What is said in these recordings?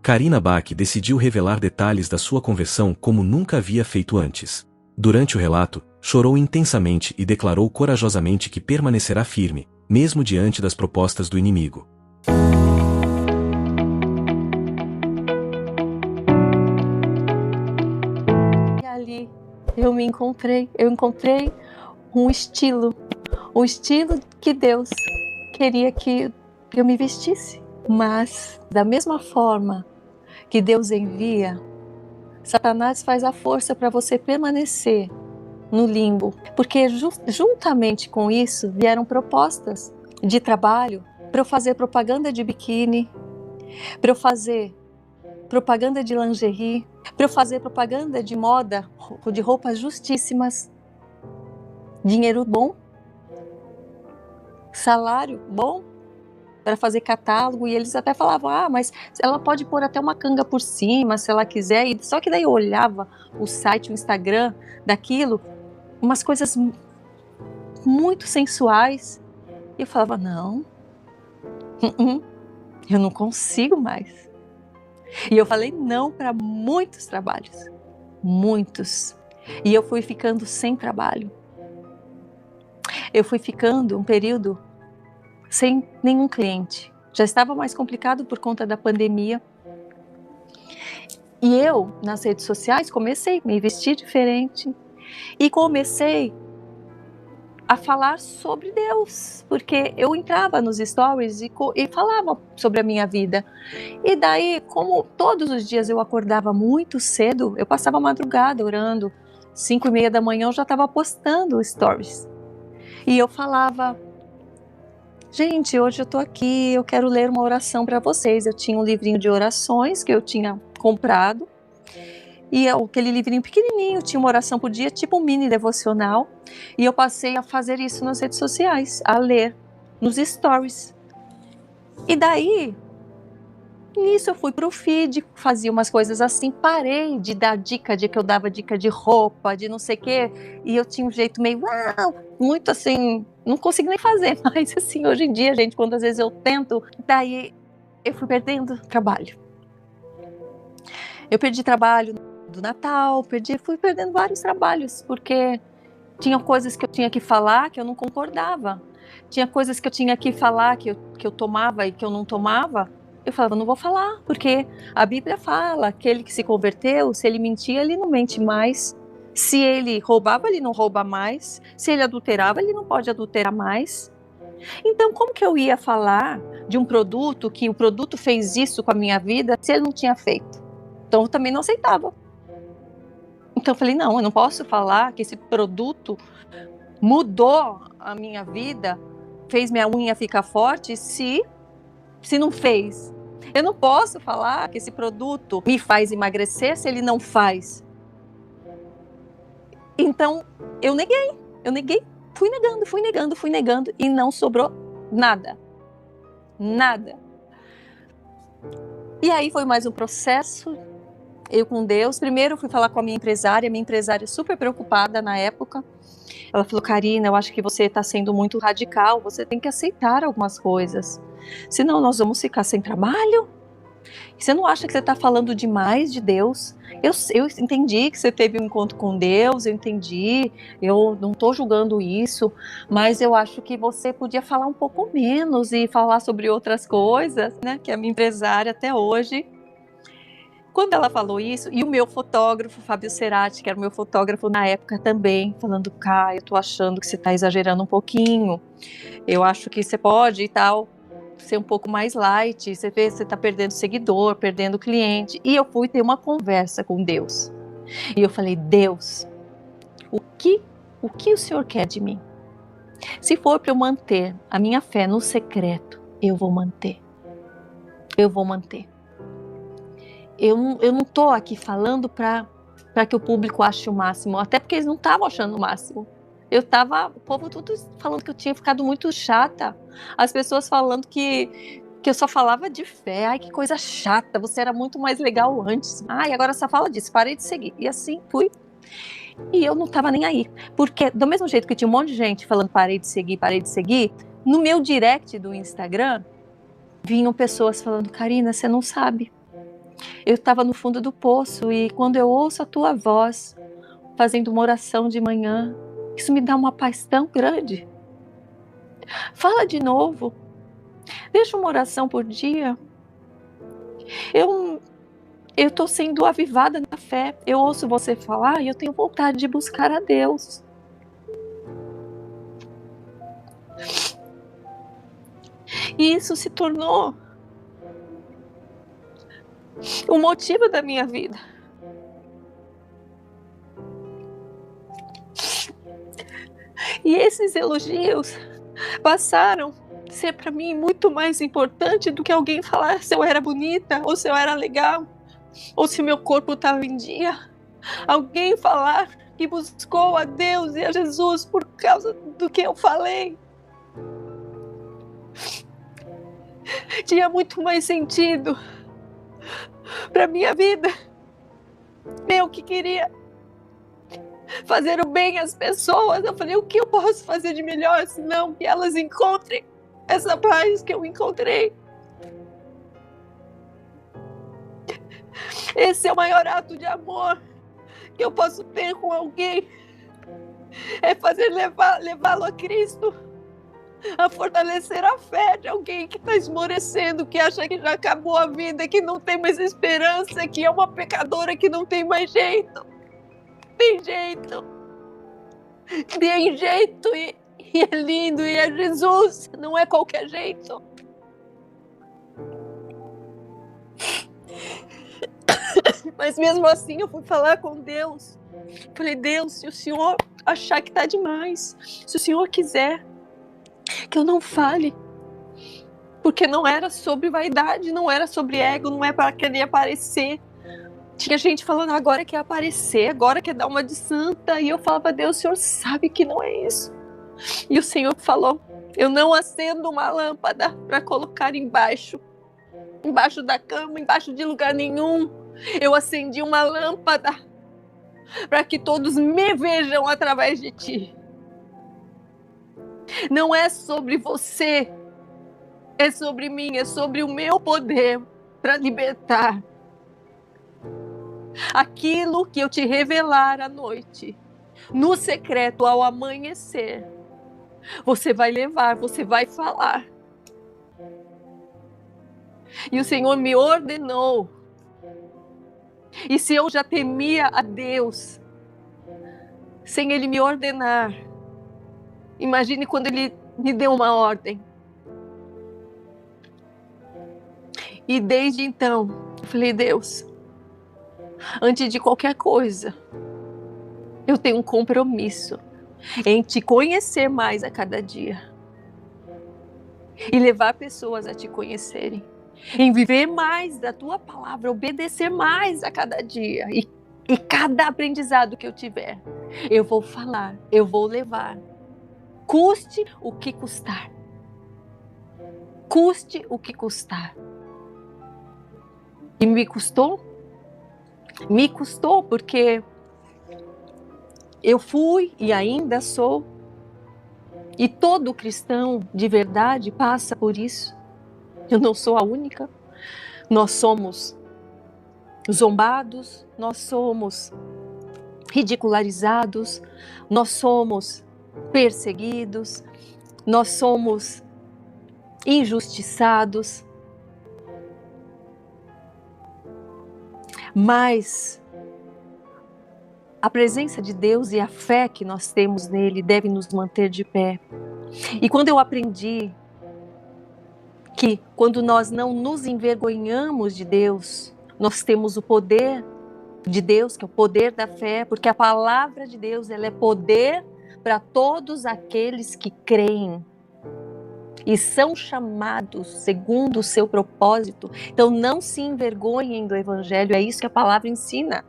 Karina Bach decidiu revelar detalhes da sua conversão como nunca havia feito antes. Durante o relato, chorou intensamente e declarou corajosamente que permanecerá firme, mesmo diante das propostas do inimigo. E ali eu encontrei um estilo que Deus queria que eu me vestisse. Mas, da mesma forma que Deus envia, Satanás faz a força para você permanecer no limbo. Porque juntamente com isso vieram propostas de trabalho para eu fazer propaganda de biquíni, para eu fazer propaganda de lingerie, para eu fazer propaganda de moda, de roupas justíssimas, dinheiro bom, salário bom, para fazer catálogo, e eles até falavam, mas ela pode pôr até uma canga por cima, se ela quiser, só que daí eu olhava o site, o Instagram daquilo, umas coisas muito sensuais, e eu falava, não, eu não consigo mais. E eu falei não para muitos trabalhos, muitos, e eu fui ficando sem trabalho. Eu fui ficando um período sem nenhum cliente. Já estava mais complicado por conta da pandemia. E eu, nas redes sociais, comecei a me vestir diferente. E comecei a falar sobre Deus. Porque eu entrava nos stories e falava sobre a minha vida. E daí, como todos os dias eu acordava muito cedo, eu passava a madrugada orando. 5:30 da manhã eu já estava postando stories. E eu falava... Gente, hoje eu tô aqui, eu quero ler uma oração para vocês. Eu tinha um livrinho de orações que eu tinha comprado. E aquele livrinho pequenininho, tinha uma oração por dia, tipo um mini devocional. E eu passei a fazer isso nas redes sociais, a ler nos stories. E daí, nisso eu fui pro feed, fazia umas coisas assim, parei de dar dica, de que eu dava dica de roupa, de não sei o quê. E eu tinha um jeito meio, muito assim... Não consigo nem fazer, mas assim, hoje em dia, gente, quando às vezes eu tento, daí eu fui perdendo trabalho. Eu perdi trabalho do Natal, fui perdendo vários trabalhos, porque tinha coisas que eu tinha que falar que eu não concordava. Tinha coisas que eu tinha que falar que eu tomava e que eu não tomava. Eu falava, não vou falar, porque a Bíblia fala, aquele que se converteu, se ele mentia, ele não mente mais. Se ele roubava, ele não rouba mais. Se ele adulterava, ele não pode adulterar mais. Então, como que eu ia falar de um produto, que o produto fez isso com a minha vida, se ele não tinha feito? Então, eu também não aceitava. Então, eu falei, não, eu não posso falar que esse produto mudou a minha vida, fez minha unha ficar forte, se não fez. Eu não posso falar que esse produto me faz emagrecer, se ele não faz. Então, eu neguei, fui negando e não sobrou nada. E aí foi mais um processo, eu com Deus. Primeiro eu fui falar com a minha empresária super preocupada na época. Ela falou, Karina, eu acho que você está sendo muito radical, você tem que aceitar algumas coisas, senão nós vamos ficar sem trabalho. Você não acha que você está falando demais de Deus? Eu entendi que você teve um encontro com Deus, eu entendi, eu não estou julgando isso, mas eu acho que você podia falar um pouco menos e falar sobre outras coisas, né? Que a minha empresária até hoje. Quando ela falou isso, e o meu fotógrafo, Fábio Cerati, que era o meu fotógrafo na época também, falando, eu tô achando que você está exagerando um pouquinho, eu acho que você pode e tal, ser um pouco mais light, você vê, você está perdendo seguidor, perdendo cliente. E eu fui ter uma conversa com Deus. E eu falei, Deus, o que o Senhor quer de mim? Se for para eu manter a minha fé no secreto, eu vou manter. Eu vou manter. Eu não estou aqui falando para que o público ache o máximo, até porque eles não estavam achando o máximo. O povo tudo falando que eu tinha ficado muito chata. As pessoas falando que eu só falava de fé. Ai, que coisa chata, você era muito mais legal antes. Ai, agora só fala disso, parei de seguir. E assim fui. E eu não estava nem aí. Porque do mesmo jeito que tinha um monte de gente falando parei de seguir, no meu direct do Instagram, vinham pessoas falando, Karina, você não sabe. Eu estava no fundo do poço e quando eu ouço a tua voz, fazendo uma oração de manhã, isso me dá uma paz tão grande. Fala de novo. Deixa uma oração por dia. Eu estou sendo avivada na fé. Eu ouço você falar e eu tenho vontade de buscar a Deus. E isso se tornou o motivo da minha vida. E esses elogios passaram a ser para mim muito mais importante do que alguém falar se eu era bonita, ou se eu era legal, ou se meu corpo estava em dia. Alguém falar que buscou a Deus e a Jesus por causa do que eu falei. Tinha muito mais sentido para minha vida. Eu que queria fazer o bem às pessoas. Eu falei, o que eu posso fazer de melhor senão que elas encontrem essa paz que eu encontrei? Esse é o maior ato de amor que eu posso ter com alguém. É fazer levá-lo a Cristo, a fortalecer a fé de alguém que está esmorecendo, que acha que já acabou a vida, que não tem mais esperança, que é uma pecadora, que não tem mais jeito. Tem jeito. Tem jeito e é lindo e é Jesus, não é qualquer jeito. Mas mesmo assim eu fui falar com Deus. Falei, Deus, se o Senhor achar que está demais, se o Senhor quiser que eu não fale, porque não era sobre vaidade, não era sobre ego, não é para querer aparecer. Tinha gente falando, agora quer aparecer, agora quer dar uma de santa. E eu falava, Deus, o Senhor sabe que não é isso. E o Senhor falou, eu não acendo uma lâmpada para colocar embaixo da cama, embaixo de lugar nenhum. Eu acendi uma lâmpada para que todos me vejam através de ti. Não é sobre você, é sobre mim, é sobre o meu poder para libertar. Aquilo que eu te revelar à noite, no secreto, ao amanhecer, você vai levar, você vai falar. E o Senhor me ordenou. E se eu já temia a Deus, sem Ele me ordenar, imagine quando Ele me deu uma ordem. E desde então, eu falei, Deus, antes de qualquer coisa, eu tenho um compromisso em te conhecer mais a cada dia. E levar pessoas a te conhecerem. Em viver mais da tua palavra, obedecer mais a cada dia. E cada aprendizado que eu tiver, eu vou falar, eu vou levar. Custe o que custar. Custe o que custar. E me custou? Me custou porque eu fui e ainda sou. E todo cristão de verdade passa por isso. Eu não sou a única. Nós somos zombados, nós somos ridicularizados, nós somos perseguidos, nós somos injustiçados. Mas a presença de Deus e a fé que nós temos nele deve nos manter de pé. E quando eu aprendi que quando nós não nos envergonhamos de Deus, nós temos o poder de Deus, que é o poder da fé, porque a palavra de Deus, ela é poder para todos aqueles que creem e são chamados segundo o seu propósito. Então não se envergonhem do Evangelho, é isso que a palavra ensina.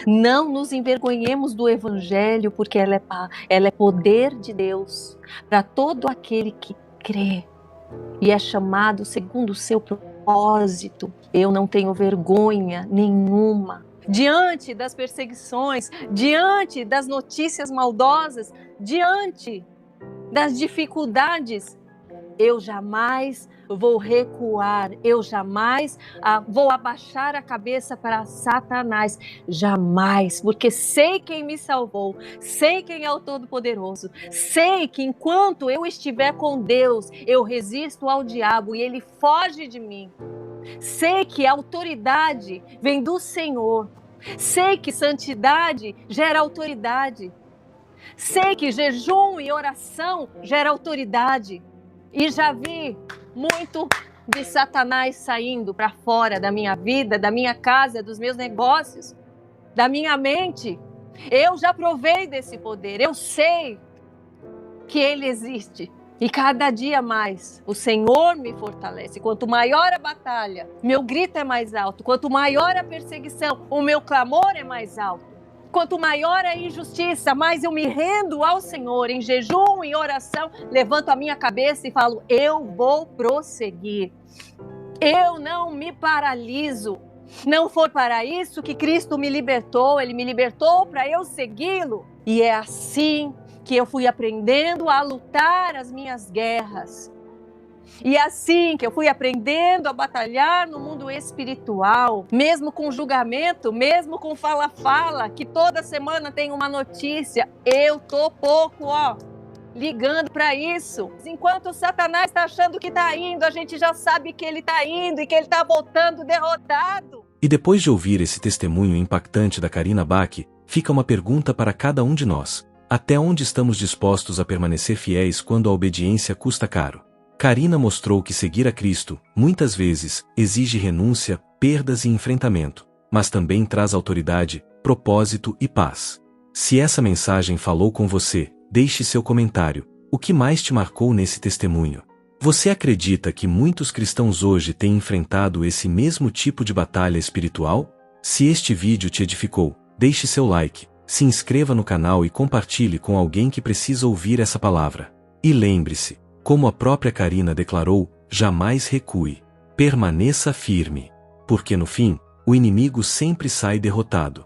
Não nos envergonhemos do Evangelho, porque ela é poder de Deus para todo aquele que crê e é chamado segundo o seu propósito. Eu não tenho vergonha nenhuma. Diante das perseguições, diante das notícias maldosas, diante das dificuldades, eu jamais vou recuar, eu jamais vou abaixar a cabeça para Satanás, jamais, porque sei quem me salvou, sei quem é o Todo-Poderoso, sei que enquanto eu estiver com Deus, eu resisto ao diabo e ele foge de mim. Sei que a autoridade vem do Senhor, sei que santidade gera autoridade, sei que jejum e oração gera autoridade. E já vi muito de Satanás saindo para fora da minha vida, da minha casa, dos meus negócios, da minha mente. Eu já provei desse poder, eu sei que ele existe. E cada dia mais o Senhor me fortalece. Quanto maior a batalha, meu grito é mais alto. Quanto maior a perseguição, o meu clamor é mais alto. Quanto maior a injustiça, mais eu me rendo ao Senhor em jejum e oração, levanto a minha cabeça e falo, eu vou prosseguir. Eu não me paraliso. Não foi para isso que Cristo me libertou, Ele me libertou para eu segui-lo. E é assim que eu fui aprendendo a lutar as minhas guerras. E assim que eu fui aprendendo a batalhar no mundo espiritual, mesmo com julgamento, mesmo com fala-fala, que toda semana tem uma notícia, eu tô pouco, ligando para isso. Enquanto o Satanás está achando que está indo, a gente já sabe que ele está indo e que ele está voltando derrotado. E depois de ouvir esse testemunho impactante da Karina Bach, fica uma pergunta para cada um de nós. Até onde estamos dispostos a permanecer fiéis quando a obediência custa caro? Karina mostrou que seguir a Cristo, muitas vezes, exige renúncia, perdas e enfrentamento, mas também traz autoridade, propósito e paz. Se essa mensagem falou com você, deixe seu comentário. O que mais te marcou nesse testemunho? Você acredita que muitos cristãos hoje têm enfrentado esse mesmo tipo de batalha espiritual? Se este vídeo te edificou, deixe seu like, se inscreva no canal e compartilhe com alguém que precisa ouvir essa palavra. E lembre-se, como a própria Karina declarou, jamais recue. Permaneça firme. Porque no fim, o inimigo sempre sai derrotado.